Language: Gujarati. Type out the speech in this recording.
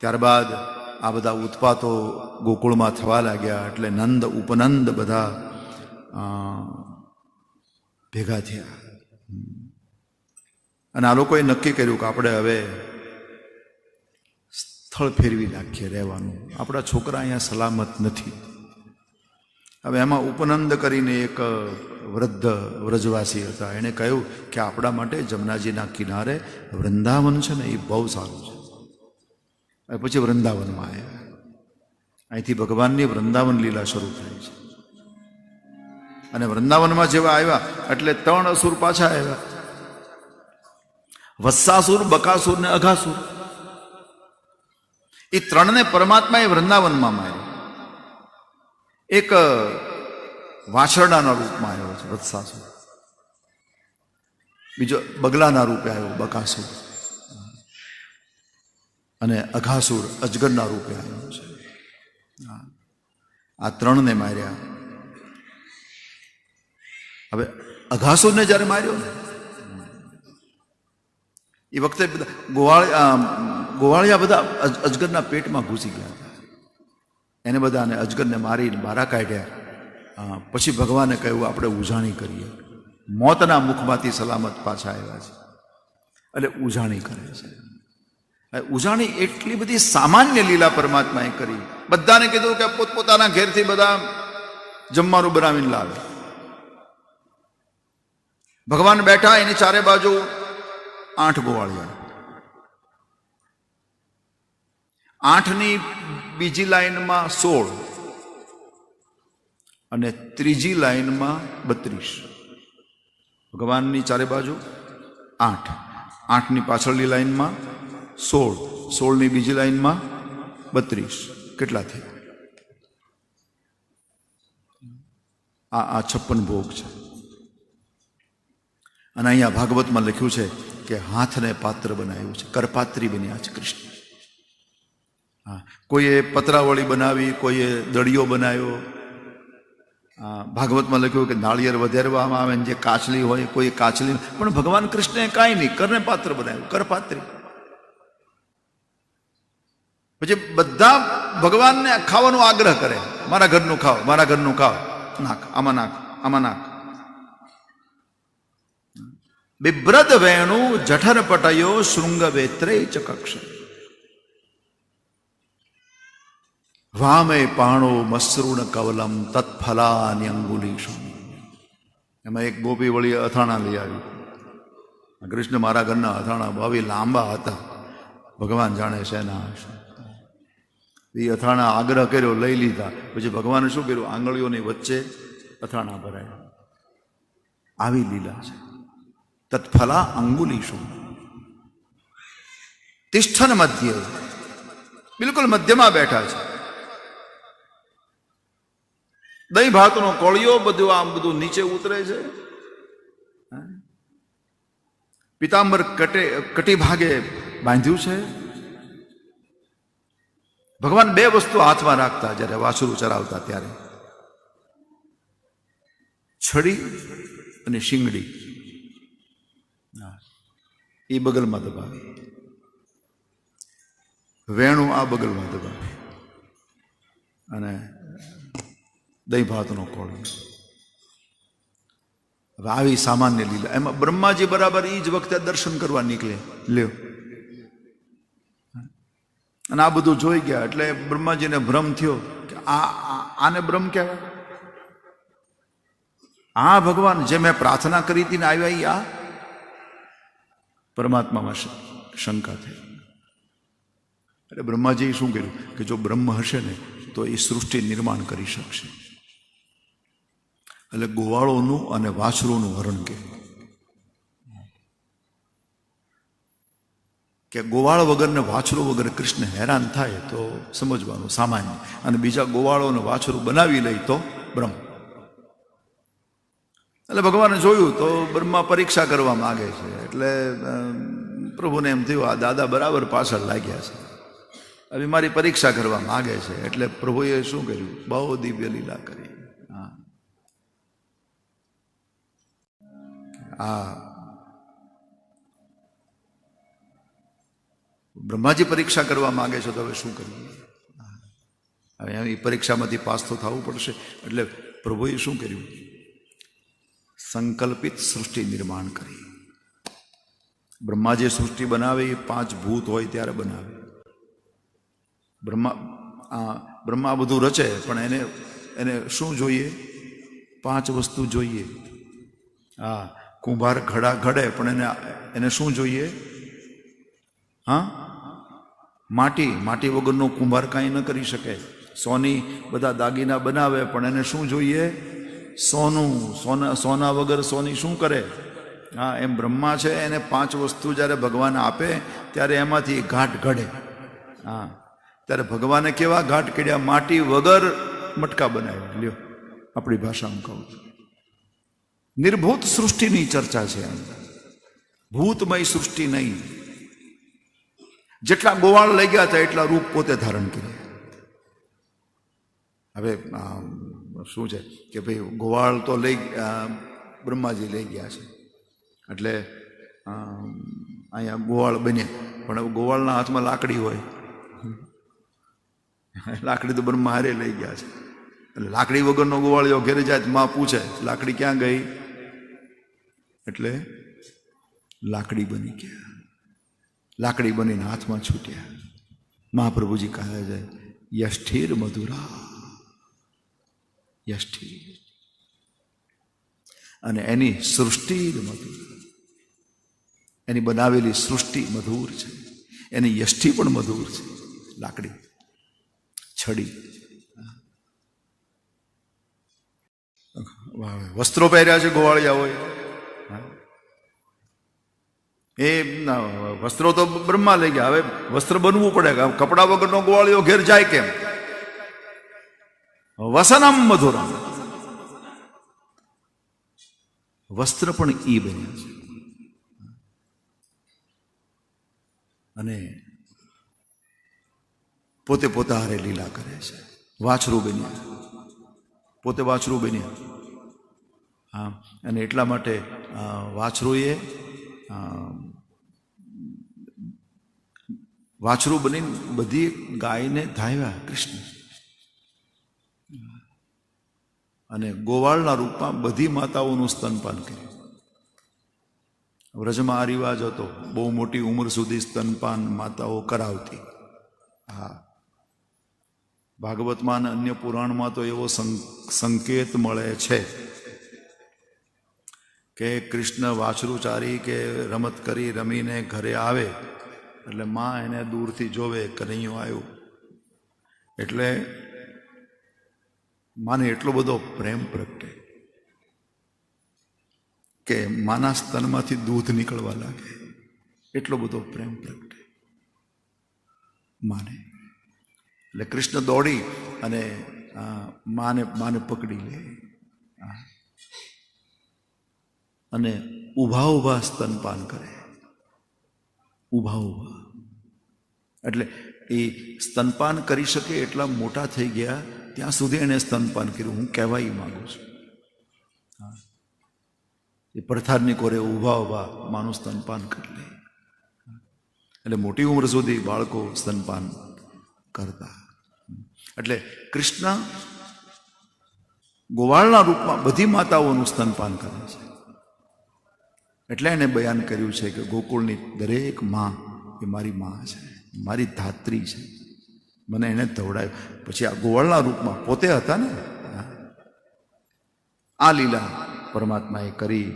ત્યારબાદ આ બધા ઉત્પાતો ગોકુળમાં થવા લાગ્યા. એટલે નંદ ઉપનંદ બધા ભેગા થયા અને આ લોકોએ નક્કી કર્યું કે આપણે હવે સ્થળ ફેરવી નાખીએ રહેવાનું. આપણા છોકરા અહીંયા સલામત નથી. હવે એમાં ઉપનંદ કરીને એક વૃદ્ધ વ્રજવાસી હતા. એણે કહ્યું કે આપણા માટે જમનાજીના કિનારે વૃંદાવન છે ને, એ બહુ સારું છે. પછી વૃંદાવનમાં આવ્યા. અહીંથી ભગવાનની વૃંદાવન લીલા શરૂ થાય છે. અને વૃંદાવનમાં જેવા આવ્યા એટલે 3 અસુર પાછા આવ્યા: વત્સાસુર, બકાસુર ને અઘાસુર. એ 3ને પરમાત્માએ વૃંદાવનમાં માર્યા. એક વાછરડાના રૂપમાં આવ્યો છે વત્સાસુર, બીજો બગલાના રૂપે આવ્યો બકાસુર, અને અઘાસુર અજગરના રૂપે આવ્યો છે. આ 3ને માર્યા. હવે અઘાસુરને જ્યારે માર્યો ને એ વખતે બધા ગોવાળિયા બધા અજગરના પેટમાં ઘૂસી ગયા હતા. એને બધાને અજગરને મારીને બારા કાઢ્યા. પછી ભગવાને કહ્યું આપણે ઉજાણી કરીએ. મોતના મુખમાંથી સલામત પાછા આવ્યા છે એટલે ઉજાણી કરે છે. ઉજાણી એટલી બધી સામાન્ય લીલા પરમાત્માએ કરી. બધાને કીધું કે પોતપોતાના ઘેરથી બધા જમવાનું બનાવીને લાવે. ભગવાન બેઠા, એની ચારે બાજુ 8 ગોવાળિયા. 8ની બીજી લાઈનમાં 16 અને ત્રીજી લાઈનમાં 32. ભગવાનની ચારે બાજુ 8, 8ની પાછળની લાઈનમાં 16, 16ની બીજી લાઈનમાં 32. કેટલા થયા? આ 56 ભોગ છે. અને અહીંયા ભાગવતમાં લખ્યું છે કે હાથને પાત્ર બનાવ્યું છે, કરપાત્રી બન્યા છે કૃષ્ણ. કોઈએ પતરાવળી બનાવી, કોઈએ દળિયો બનાવ્યો. ભાગવતમાં લખ્યું કે નાળિયેર વધારવામાં આવે ને જે કાચલી હોય કોઈ કાચલી, પણ ભગવાન કૃષ્ણએ કાંઈ નહીં, કરને પાત્ર બનાવ્યું, કરપાત્રી. પછી બધા ભગવાનને ખાવાનો આગ્રહ કરે, મારા ઘરનું ખાઓ, મારા ઘરનું ખાઓ, નાખ, આમાં નાખ, આમાં નાખ. બિભ્રદ વેણુ જઠર પટયો શૃંગ વેત્રે ચકક્ષ. વામે પાણો મસૃણ કવલમ તત્ફલાની અંગુલીશુ. એમાં એક ગોપી વળી અથાણા લઈ આવી. કૃષ્ણ મારા ઘરના અથાણા બહુ લાંબા હતા, ભગવાન જાણે છે ના. એ અથાણા આગ્રહ કર્યો, લઈ લીધા. પછી ભગવાને શું કર્યું? આંગળીઓની વચ્ચે અથાણા ભરાયા. આવી લીલા છે. તત્ફલા અંગુલીશુ તિષ્ઠન મધ્ય, બિલકુલ મધ્યમાં બેઠા છે. દહીં ભાતનો કોળિયો બધું આમ બધું નીચે ઉતરે છે. પિતાંબર કટી ભાગે બાંધ્યું છે. ભગવાન 2 વસ્તુ હાથમાં રાખતા જ્યારે વાછરું ચરાવતા ત્યારે: છડી અને શીંગડી. એ બગલમાં દબાવી, વેણું આ બગલમાં દબાવી, અને દહીં ભાતનો કોળિયો. હવે આવી સામાન્ય લીલા. એમાં બ્રહ્માજી બરાબર એ જ વખતે દર્શન કરવા નીકળે. લ્યો, અને આ બધું જોઈ ગયા એટલે બ્રહ્માજીને ભ્રમ થયો કે આને બ્રહ્મ કહેવાય. આ ભગવાન જે મેં પ્રાર્થના કરી હતી ને આવ્યા, આ પરમાત્મામાં શંકા થઈ. એટલે બ્રહ્માજીએ શું કર્યું કે જો બ્રહ્મ હશે ને તો એ સૃષ્ટિ નિર્માણ કરી શકશે. એટલે ગોવાળોનું અને વાછરોનું હરણ કર્યું કે ગોવાળ વગર ને વાછરો વગર કૃષ્ણ હેરાન થાય તો સમજવાનું સામાન્ય, અને બીજા ગોવાળો અને વાછરું બનાવી લઈ તો બ્રહ્મ. એટલે ભગવાને જોયું તો બ્રહ્મા પરીક્ષા કરવા માગે છે. એટલે પ્રભુને એમ થયું આ દાદા બરાબર પાછળ લાગ્યા છે, હવે મારી પરીક્ષા કરવા માગે છે. એટલે પ્રભુએ શું કર્યું? બહુ દિવ્ય લીલા કરી. બ્રહ્માજી પરીક્ષા કરવા માગે છે તો હવે શું કરીએ? હવે એ પરીક્ષામાંથી પાસ તો થવું પડશે. એટલે પ્રભુએ શું કર્યું? સંકલ્પિત સૃષ્ટિ નિર્માણ કરી. બ્રહ્માજી સૃષ્ટિ બનાવે એ 5 ભૂત હોય ત્યારે બનાવે. બ્રહ્મા બધું રચે, પણ એને શું જોઈએ? 5 વસ્તુ જોઈએ. હા, કુંભાર ઘડા ઘડે, પણ એને શું જોઈએ? હા, માટી વગરનો કુંભાર કાંઈ ન કરી શકે. સોની બધા દાગીના બનાવે, પણ એને શું જોઈએ? સોનું. સોના વગર સોની શું કરે? હા, એમ બ્રહ્મા છે, એને 5 વસ્તુ જ્યારે ભગવાન આપે ત્યારે એમાંથી ઘાટ ઘડે. હા, ત્યારે ભગવાને કેવા ઘાટ કર્યા? માટી વગર મટકા બનાવ્યા. લ્યો, આપણી ભાષામાં કહું, નિર્ભૂત સૃષ્ટિની ચર્ચા છે. ભૂતમય સૃષ્ટિ નહીં. જેટલા ગોવાળ લઈ ગયા હતા એટલા રૂપ પોતે ધારણ કર્યા. હવે શું છે કે ભાઈ ગોવાળ તો બ્રહ્માજી લઈ ગયા છે, એટલે અહીંયા ગોવાળ બન્યા. પણ હવે ગોવાળના હાથમાં લાકડી હોય, લાકડી તો બ્રહ્મા હારે લઈ ગયા છે. એટલે લાકડી વગરનો ગોવાળિયો ઘેરે જાય, માં પૂછે લાકડી ક્યાં ગઈ? એટલે લાકડી બની ગયા. લાકડી બનીને હાથમાં છૂટ્યા. મહાપ્રભુજી કહે છે, યષ્ઠિર મધુરા, યષ્ઠિર. અને એની સૃષ્ટિ મધુર, એની બનાવેલી સૃષ્ટિ મધુર છે. એની યષ્ઠિ પણ મધુર છે. લાકડી, છડી. વસ્ત્રો પહેર્યા છે ગોવાળિયાઓએ. એ વસ્ત્રો તો બ્રહ્મા લઈ ગયા. હવે વસ્ત્ર બનવું પડે. કપડા વગરનો ગોવાળિયો ઘેર જાય કેમ? વસનમ મધુરમ. વસ્ત્ર પણ ઈ બન્યા છે. અને પોતે પોતા હારે લીલા કરે છે. વાછરું બન્યા, પોતે વાછરું બન્યા. હા, અને એટલા માટે વાછરુએ વાછરું બનીને બધી ગાયને ધાવ્યા કૃષ્ણ. અને ગોવાળના રૂપમાં બધી માતાઓનું સ્તનપાન કર્યું. વ્રજમાં આ રિવાજ હતો, બહુ મોટી ઉંમર સુધી સ્તનપાન માતાઓ કરાવતી. હા, ભાગવતમાં અને અન્ય પુરાણમાં તો એવો સંકેત મળે છે કે કૃષ્ણ વાછરું ચારી કે રમત કરી રમીને ઘરે આવે એટલે માં એને દૂરથી જોવે, કનૈયો આવ્યો. એટલે માને એટલો બધો પ્રેમ પ્રગટે કે માના સ્તનમાંથી દૂધ નીકળવા લાગે. એટલો બધો પ્રેમ પ્રગટે માને. એટલે કૃષ્ણ દોડી અને માને પકડી લે અને ઊભા ઊભા સ્તનપાન કરે. ઊભા ઊભા. એટલે એ સ્તનપાન કરી શકે એટલા મોટા થઈ ગયા ત્યાં સુધી એને સ્તનપાન કર્યું. હું કહેવાય માગું છું. એ પડથારની કોરે ઊભા ઊભા માનું સ્તનપાન કરી લે. એટલે મોટી ઉંમર સુધી બાળકો સ્તનપાન કરતા. એટલે કૃષ્ણ ગોવાળના રૂપમાં બધી માતાઓનું સ્તનપાન કરે છે. એટલે એને બયાન કર્યું છે કે ગોકુળની દરેક માં એ મારી માં છે, મારી ધાત્રી છે. મને એને ધવડાવ્યું. પછી આ ગોવાળના રૂપમાં પોતે હતા ને. આ લીલા પરમાત્માએ કરી